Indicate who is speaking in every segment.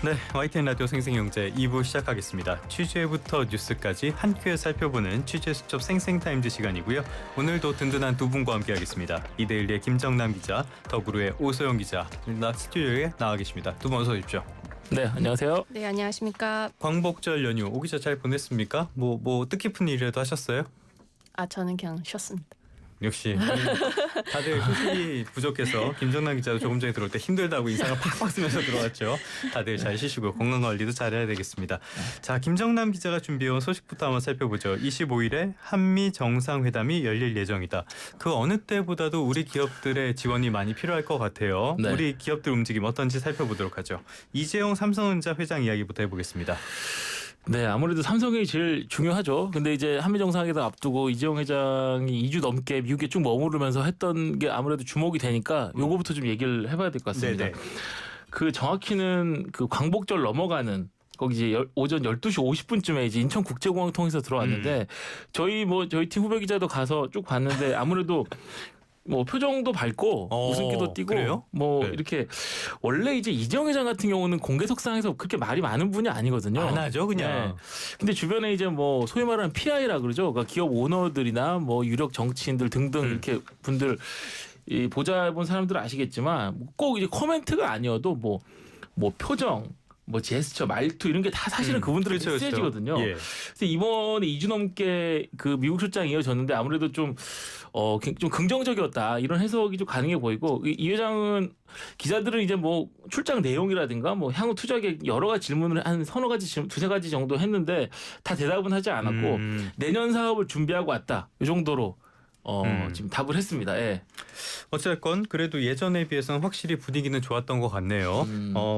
Speaker 1: 네, YTN 라디오 생생경제 2부 시작하겠습니다. 취재부터 뉴스까지 한 큐에 살펴보는 취재 수첩 생생타임즈 시간이고요. 오늘도 든든한 두 분과 함께하겠습니다. 이데일리의 김정남 기자, 더구루의 오소영 기자 스튜디오에 나와 계십니다. 두 분 어서 오십시오.
Speaker 2: 네, 안녕하세요.
Speaker 3: 네, 안녕하십니까.
Speaker 1: 광복절 연휴 오 기자 잘 보냈습니까? 뭐 뜻깊은 일이라도 하셨어요?
Speaker 3: 저는 그냥 쉬었습니다.
Speaker 1: 역시 다들 휴식이 부족해서 김정남 기자도 조금 전에 들어올 때 힘들다고 인상을 팍팍 쓰면서 들어왔죠. 다들 잘 쉬시고 건강관리도 잘해야 되겠습니다. 자, 김정남 기자가 준비해온 소식부터 한번 살펴보죠. 25일에 한미 정상회담이 열릴 예정이다. 그 어느 때보다도 우리 기업들의 지원이 많이 필요할 것 같아요.
Speaker 2: 네.
Speaker 1: 우리 기업들 움직임 어떤지 살펴보도록 하죠. 이재용 삼성전자 회장 이야기부터 해보겠습니다.
Speaker 2: 네, 아무래도 삼성이 제일 중요하죠. 근데 이제 한미 정상회담 앞두고 이재용 회장이 2주 넘게 미국에 쭉 머무르면서 했던 게 아무래도 주목이 되니까 요거부터 좀 얘기를 해봐야 될 것 같습니다.
Speaker 1: 네네.
Speaker 2: 그 정확히는 그 광복절 넘어가는 거기 이제 오전 12시 50분쯤에 이제 인천국제공항 통해서 들어왔는데 저희 팀 후배 기자도 가서 쭉 봤는데 아무래도 뭐 표정도 밝고 웃음기도 띄고
Speaker 1: 그래요?
Speaker 2: 뭐
Speaker 1: 네.
Speaker 2: 이렇게 원래 이제 이재용 회장 같은 경우는 공개석상에서 그렇게 말이 많은 분이 아니거든요.
Speaker 1: 안 하죠, 그냥.
Speaker 2: 네. 근데 주변에 이제 뭐 소위 말하는 PI라 그러죠. 그러니까 기업 오너들이나 뭐 유력 정치인들 등등 이렇게 분들 이 보좌해본 사람들은 아시겠지만 꼭 이제 코멘트가 아니어도 뭐 표정 뭐 제스처, 말투 이런 게 다 사실은 그분들의
Speaker 1: 그렇죠,
Speaker 2: 메시지거든요.
Speaker 1: 그렇죠. 예.
Speaker 2: 그래서 이번에 2주 넘게 그 미국 출장이 이어졌는데 아무래도 좀 긍정적이었다 이런 해석이 좀 가능해 보이고 이 회장은 기자들은 이제 뭐 출장 내용이라든가 뭐 향후 투자 계획 여러 가지 질문을 한 서너 가지 두세 가지 정도 했는데 다 대답은 하지 않았고 내년 사업을 준비하고 왔다 이 정도로 지금 답을 했습니다. 예.
Speaker 1: 어쨌건 그래도 예전에 비해서는 확실히 분위기는 좋았던 것 같네요.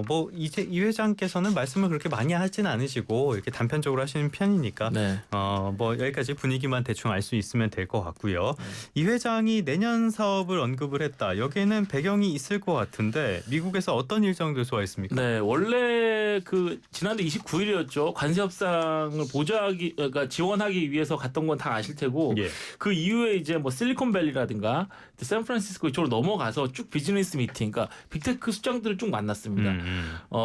Speaker 1: 뭐 이제 이 회장께서는 말씀을 그렇게 많이 하진 않으시고 이렇게 단편적으로 하시는 편이니까
Speaker 2: 네.
Speaker 1: 뭐 여기까지 분위기만 대충 알 수 있으면 될 것 같고요. 이 회장이 내년 사업을 언급을 했다. 여기에는 배경이 있을 것 같은데 미국에서 어떤 일정들 소화했습니까?
Speaker 2: 네, 원래 그 지난달 29일이었죠. 관세 협상을 그러니까 지원하기 위해서 갔던 건 다 아실 테고
Speaker 1: 예.
Speaker 2: 그 이후에 이제 뭐 실리콘밸리라든가 샌프란시스코 이쪽으로 넘어가서 쭉 비즈니스 미팅, 그러니까 빅테크 수장들을 쭉 만났습니다.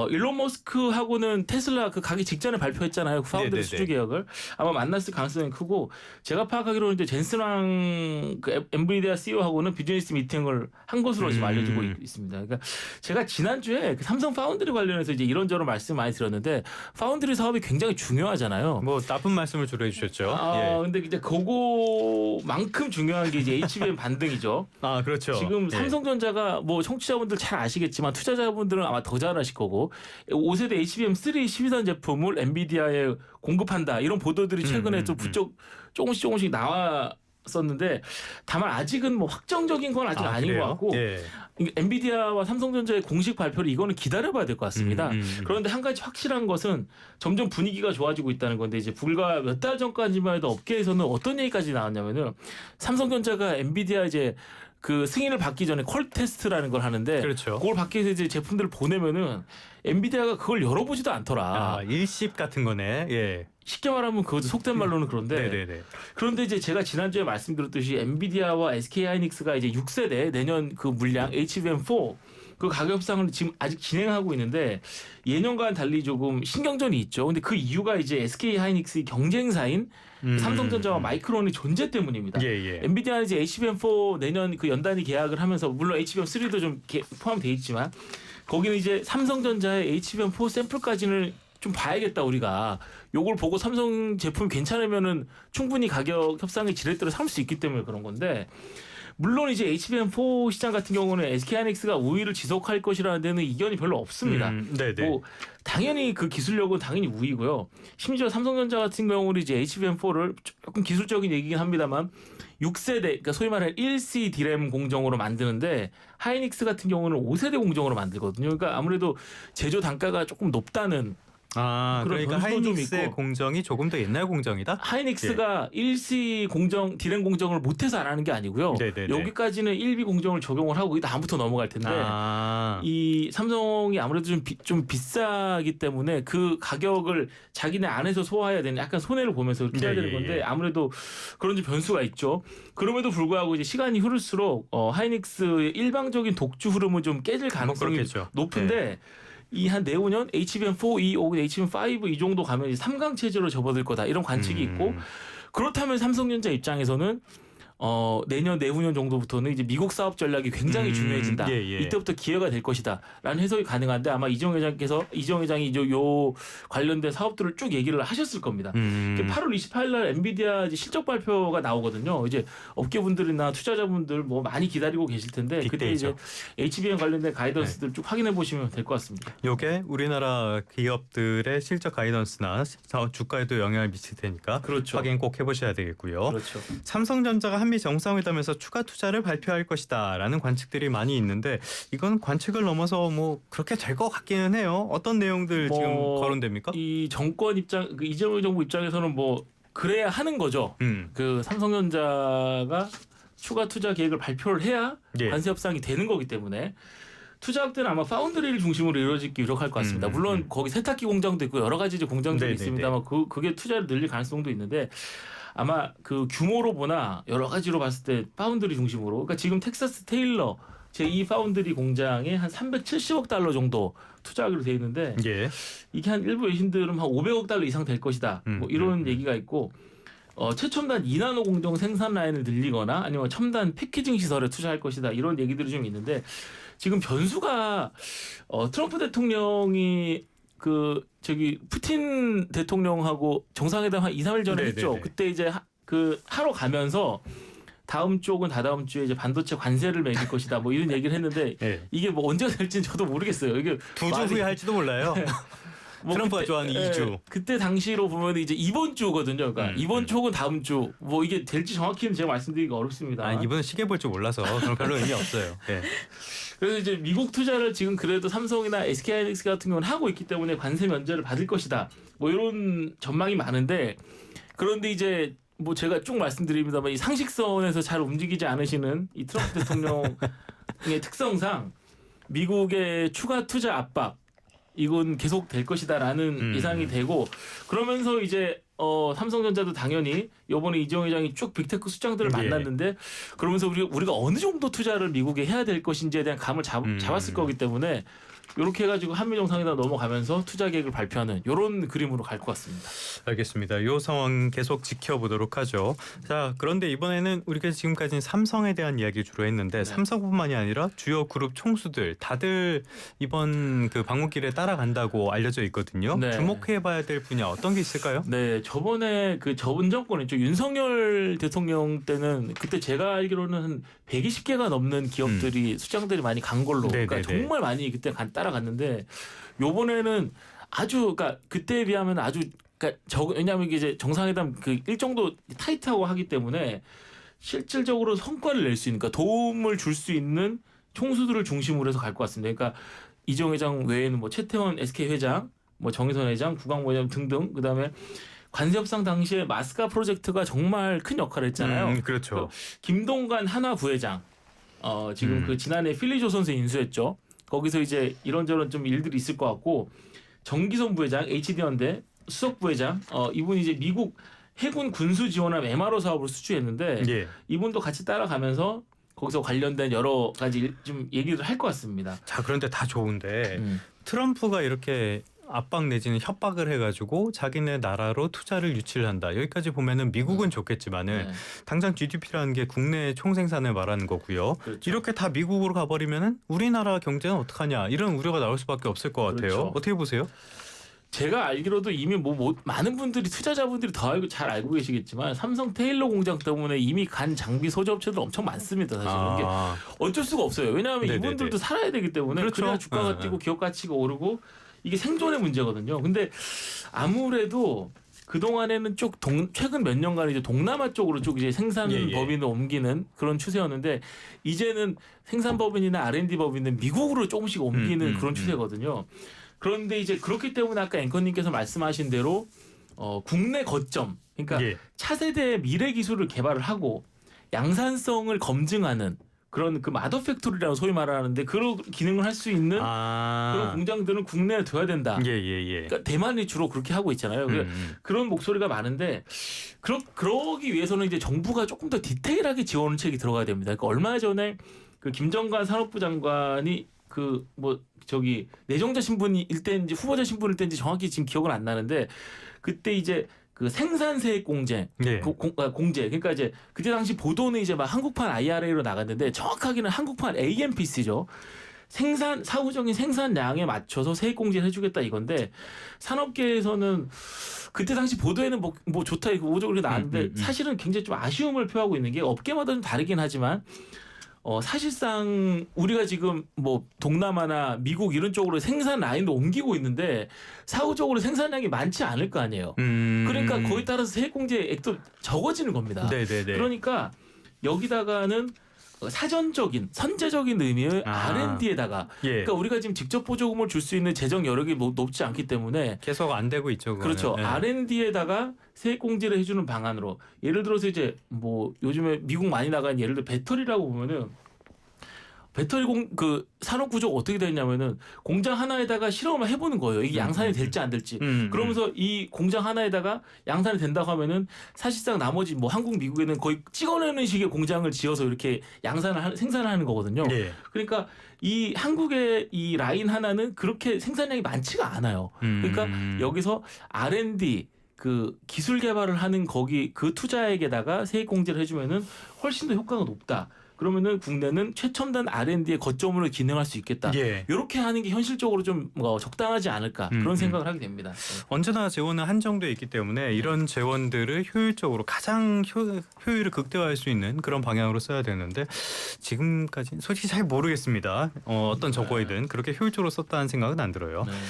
Speaker 2: 일론 머스크하고는 테슬라 그 가기 직전에 발표했잖아요. 그 파운드리
Speaker 1: 네네네.
Speaker 2: 수주 계약을 아마 만났을 가능성이 크고 제가 파악하기로는 이제 젠슨왕 그 엔비디아 CEO하고는 비즈니스 미팅을 한 것으로 지금 알려지고 있습니다. 그러니까 제가 지난주에 그 삼성 파운드리 관련해서 이제 이런저런 말씀 많이 드렸는데 파운드리 사업이 굉장히 중요하잖아요.
Speaker 1: 뭐 나쁜 말씀을 주로 해주셨죠. 예.
Speaker 2: 근데 이제 그거만큼 중요한 게 이제 HBM 반등이죠.
Speaker 1: 그렇죠.
Speaker 2: 지금
Speaker 1: 예.
Speaker 2: 삼성전자가 뭐 청취자분들 잘 아시겠지만 투자자분들은 아마 더 잘 아실 거고 5세대 HBM3 12단 제품을 엔비디아에 공급한다 이런 보도들이 최근에 좀 부쩍 조금씩 나왔었는데 다만 아직은 뭐 확정적인 건 아직 아닌
Speaker 1: 그래요?
Speaker 2: 것 같고
Speaker 1: 예.
Speaker 2: 엔비디아와 삼성전자의 공식 발표를 이거는 기다려봐야 될 것 같습니다. 그런데 한 가지 확실한 것은 점점 분위기가 좋아지고 있다는 건데 이제 불과 몇 달 전까지만 해도 업계에서는 어떤 얘기까지 나왔냐면은 삼성전자가 엔비디아 이제 그 승인을 받기 전에 콜 테스트라는 걸 하는데
Speaker 1: 그렇죠.
Speaker 2: 그걸 받기 위해서 이제 제품들을 보내면은 엔비디아가 그걸 열어보지도 않더라.
Speaker 1: 일십 같은 거네. 예.
Speaker 2: 쉽게 말하면 그것도 속된 말로는 그런데
Speaker 1: 네네네.
Speaker 2: 그런데 이제 제가 지난주에 말씀드렸듯이 엔비디아와 SK하이닉스가 이제 6세대 내년 그 물량 HBM4 그 가격 협상을 지금 아직 진행하고 있는데 예년과는 달리 조금 신경전이 있죠. 근데 그 이유가 이제 SK하이닉스의 경쟁사인 삼성전자와 마이크론의 존재 때문입니다.
Speaker 1: 예.
Speaker 2: 엔비디아는 이제 HBM4 내년 그 연단위 계약을 하면서 물론 HBM3도 좀 포함되어 있지만 거기는 이제 삼성전자의 HBM4 샘플까지는 좀 봐야겠다 우리가. 요걸 보고 삼성 제품 괜찮으면은 충분히 가격 협상의 지렛대로 삼을 수 있기 때문에 그런 건데 물론 이제 HBM4 시장 같은 경우는 SK하이닉스가 우위를 지속할 것이라는 데는 이견이 별로 없습니다.
Speaker 1: 네네.
Speaker 2: 뭐 당연히 그 기술력은 당연히 우위고요. 심지어 삼성전자 같은 경우는 이제 HBM4를 조금 기술적인 얘기긴 합니다만 6세대, 그러니까 소위 말하는 1C 디램 공정으로 만드는데 하이닉스 같은 경우는 5세대 공정으로 만들거든요. 그러니까 아무래도 제조 단가가 조금 높다는
Speaker 1: 그러니까
Speaker 2: 변수도 좀
Speaker 1: 하이닉스의
Speaker 2: 있고.
Speaker 1: 공정이 조금 더 옛날 공정이다?
Speaker 2: 하이닉스가 1C 공정, 디램 공정을 못해서 안 하는 게 아니고요.
Speaker 1: 네네네.
Speaker 2: 여기까지는 1B 공정을 적용을 하고 다음부터 넘어갈 텐데 이 삼성이 아무래도 좀 비싸기 때문에 그 가격을 자기네 안에서 소화해야 되는 약간 손해를 보면서 그렇게 해야 되는 건데 아무래도 그런 좀 변수가 있죠. 그럼에도 불구하고 이제 시간이 흐를수록 하이닉스의 일방적인 독주 흐름은 좀 깨질 가능성이 높은데 이 한 내후년 HBM4, 2 혹은 HBM5 이 정도 가면 이제 3강 체제로 접어들 거다 이런 관측이 있고 그렇다면 삼성전자 입장에서는 내년 내후년 정도부터는 이제 미국 사업 전략이 굉장히 중요해진다.
Speaker 1: 예, 예.
Speaker 2: 이때부터 기회가 될 것이다라는 해석이 가능한데 아마 이정 회장이 이제 요 관련된 사업들을 쭉 얘기를 하셨을 겁니다. 8월 28일 날 엔비디아 이제 실적 발표가 나오거든요. 이제 업계분들이나 투자자분들 뭐 많이 기다리고 계실 텐데 그때 이제 HBM 관련된 가이던스들 쭉 확인해 보시면 될 것 같습니다.
Speaker 1: 요게 우리나라 기업들의 실적 가이던스나 주가에도 영향을 미칠 테니까
Speaker 2: 그렇죠.
Speaker 1: 확인 꼭 해보셔야 되겠고요.
Speaker 2: 그렇죠.
Speaker 1: 삼성전자가 한미 정상회담에서 추가 투자를 발표할 것이다라는 관측들이 많이 있는데 이건 관측을 넘어서 뭐 그렇게 될 것 같기는 해요. 어떤 내용들 지금 거론됩니까?
Speaker 2: 이 정권 입장, 그 이재명 정부 입장에서는 뭐 그래야 하는 거죠. 그 삼성전자가 추가 투자 계획을 발표를 해야
Speaker 1: 예.
Speaker 2: 관세 협상이 되는 거기 때문에 투자 확대는 아마 파운드리를 중심으로 이루어지기 유력할 것 같습니다. 물론 거기 세탁기 공장도 있고 여러 가지 이제 공장들이 있습니다만 그게 투자를 늘릴 가능성도 있는데 아마 그 규모로 보나 여러 가지로 봤을 때 파운드리 중심으로 그러니까 지금 텍사스 테일러 제2 파운드리 공장에 한 370억 달러 정도 투자하기로 돼 있는데
Speaker 1: 예.
Speaker 2: 이게 한 일부 외신들은 한 500억 달러 이상 될 것이다. 뭐 이런 얘기가 있고 최첨단 2나노 공정 생산 라인을 늘리거나 아니면 첨단 패키징 시설에 투자할 것이다. 이런 얘기들이 좀 있는데 지금 변수가 트럼프 대통령이 그 저기 푸틴 대통령하고 정상회담 한 2, 3일 전에 했죠. 그때 이제 하러 가면서 다음 주 혹은 다다음 주에 이제 반도체 관세를 매길 것이다. 뭐 이런 얘기를 했는데
Speaker 1: 네.
Speaker 2: 이게 뭐 언제가 될지는 저도 모르겠어요. 이게
Speaker 1: 2주 후에 할지도 몰라요.
Speaker 2: 뭐
Speaker 1: 트럼프가 좋아하는 2주.
Speaker 2: 그때 당시로 보면 이제 이번 주거든요. 그러니까 이번 주 혹은 다음 주 뭐 이게 될지 정확히는 제가 말씀드리기가 어렵습니다.
Speaker 1: 아, 이분은 시계 볼 줄 몰라서 그럼 별로 의미 없어요. 네.
Speaker 2: 그래서 이제 미국 투자를 지금 그래도 삼성이나 SK하이닉스 같은 경우는 하고 있기 때문에 관세 면제를 받을 것이다. 뭐 이런 전망이 많은데 그런데 이제 뭐 제가 쭉 말씀드립니다만 이 상식선에서 잘 움직이지 않으시는 이 트럼프 대통령의 특성상 미국의 추가 투자 압박 이건 계속 될 것이다라는 예상이 되고 그러면서 이제 삼성전자도 당연히 이번에 이재용 회장이 쭉 빅테크 수장들을 만났는데 그러면서 우리가 어느 정도 투자를 미국에 해야 될 것인지에 대한 감을 잡았을 거기 때문에 이렇게 해가지고 한미 정상회담 넘어가면서 투자 계획을 발표하는 이런 그림으로 갈 것 같습니다.
Speaker 1: 알겠습니다. 이 상황 계속 지켜보도록 하죠. 자, 그런데 이번에는 우리가 지금까지는 삼성에 대한 이야기 주로 했는데 삼성뿐만이 아니라 주요 그룹 총수들 다들 이번 그 방문길에 따라간다고 알려져 있거든요.
Speaker 2: 네.
Speaker 1: 주목해봐야 될 분야 어떤 게 있을까요?
Speaker 2: 네, 저번에 그 전 정권이죠. 윤석열 대통령 때는 그때 제가 알기로는 한 120개가 넘는 기업들이 수장들이 많이 간 걸로. 그러니까 정말 많이 그때 따라갔는데 요번에는 아주 그러니까 그때에 비하면 아주 그러니까 왜냐하면 이게 이제 정상회담 그 일정도 타이트하고 하기 때문에 실질적으로 성과를 낼 수 있는 그러니까 도움을 줄 수 있는 총수들을 중심으로 해서 갈 것 같습니다. 그러니까 이재용 회장 외에는 뭐 최태원 SK 회장, 뭐 정의선 회장, 구광모 회장 등등 그다음에 관세 협상 당시에 마스카 프로젝트가 정말 큰 역할을 했잖아요.
Speaker 1: 그렇죠.
Speaker 2: 김동관 한화 부회장 지금 그 지난해 필리조선세 인수했죠. 거기서 이제 이런저런 좀 일들이 있을 것 같고 정기선 부회장 HD현대 수석 부회장 이분이 이제 미국 해군 군수 지원함 MRO 사업을 수주했는데 이분도 같이 따라가면서 거기서 관련된 여러 가지 좀 얘기를 할 것 같습니다.
Speaker 1: 자, 그런데 다 좋은데 트럼프가 이렇게 압박 내지는 협박을 해가지고 자기네 나라로 투자를 유치를 한다. 여기까지 보면은 미국은 좋겠지만은 당장 GDP라는 게 국내 총생산을 말하는 거고요.
Speaker 2: 그렇죠.
Speaker 1: 이렇게 다 미국으로 가버리면은 우리나라 경제는 어떡하냐 이런 우려가 나올 수밖에 없을 것 같아요.
Speaker 2: 그렇죠.
Speaker 1: 어떻게 보세요?
Speaker 2: 제가 알기로도 이미 뭐 많은 분들이 투자자분들이 잘 알고 계시겠지만 삼성 테일러 공장 때문에 이미 간 장비 소재 업체들 엄청 많습니다. 사실은 이게 어쩔 수가 없어요. 왜냐하면 이분들도 살아야 되기 때문에
Speaker 1: 그렇죠.
Speaker 2: 그래야 주가가 뛰고 기업 가치가 오르고 이게 생존의 문제거든요. 근데 아무래도 그 동안에는 쭉 최근 몇 년간 이제 동남아 쪽으로 쭉 이제 생산 법인을 옮기는 그런 추세였는데 이제는 생산 법인이나 R&D 법인은 미국으로 조금씩 옮기는 그런 추세거든요. 그런데 이제 그렇기 때문에 아까 앵커님께서 말씀하신 대로 국내 거점 그러니까 차세대 미래 기술을 개발을 하고 양산성을 검증하는 그런 그 마더 팩토리라고 소위 말하는데 그런 기능을 할 수 있는 그런 공장들은 국내에 둬야 된다. 그러니까 대만이 주로 그렇게 하고 있잖아요. 그런 목소리가 많은데 그러기 위해서는 이제 정부가 조금 더 디테일하게 지원책이 들어가야 됩니다. 그러니까 얼마 전에 그 김정관 산업부 장관이 그 뭐 저기 내정자 신분일 때인지 후보자 신분일 때인지 정확히 지금 기억은 안 나는데 그때 이제 그 생산세액 공제,
Speaker 1: 예.
Speaker 2: 공제. 그러니까 이제 그때 당시 보도는 이제 막 한국판 IRA로 나갔는데 정확하게는 한국판 AMPC죠. 사후적인 생산량에 맞춰서 세액 공제를 해주겠다 이건데 산업계에서는 그때 당시 보도에는 뭐 좋다 이거 우호적으로 나왔는데 사실은 굉장히 좀 아쉬움을 표하고 있는 게 업계마다 좀 다르긴 하지만 사실상 우리가 지금 뭐 동남아나 미국 이런 쪽으로 생산 라인도 옮기고 있는데 사후적으로 생산량이 많지 않을 거 아니에요. 그러니까 거기에 따라서 세액 공제액도 적어지는 겁니다.
Speaker 1: 네네네.
Speaker 2: 그러니까 여기다가는 사전적인 선제적인 의미의 R&D에다가
Speaker 1: 예.
Speaker 2: 그러니까 우리가 지금 직접 보조금을 줄 수 있는 재정 여력이 높지 않기 때문에
Speaker 1: 계속 안 되고 있죠. 그거는.
Speaker 2: 그렇죠.
Speaker 1: 예.
Speaker 2: R&D에다가 세액 공제를 해주는 방안으로 예를 들어서 이제 뭐 요즘에 미국 많이 나가는 예를 들어 배터리라고 보면은 배터리 그 산업 구조가 어떻게 되냐면은 공장 하나에다가 실험을 해보는 거예요. 이게 양산이 될지 안 될지. 그러면서 이 공장 하나에다가 양산이 된다고 하면은 사실상 나머지 뭐 한국, 미국에는 거의 찍어내는 식의 공장을 지어서 이렇게 생산을 하는 거거든요.
Speaker 1: 예.
Speaker 2: 그러니까 이 한국의 이 라인 하나는 그렇게 생산량이 많지가 않아요. 그러니까 여기서 R&D 그 기술 개발을 하는 거기 그 투자액에다가 세액 공제를 해주면은 훨씬 더 효과가 높다. 그러면은 국내는 최첨단 R&D의 거점으로 기능할 수 있겠다.
Speaker 1: 예.
Speaker 2: 이렇게 하는 게 현실적으로 좀 적당하지 않을까 그런 생각을 하게 됩니다.
Speaker 1: 언제나 재원은 한정돼 있기 때문에 이런 재원들을 효율적으로 가장 효율을 극대화할 수 있는 그런 방향으로 써야 되는데 지금까지 솔직히 잘 모르겠습니다. 어떤 정보이든 그렇게 효율적으로 썼다는 생각은 안 들어요.
Speaker 2: 네.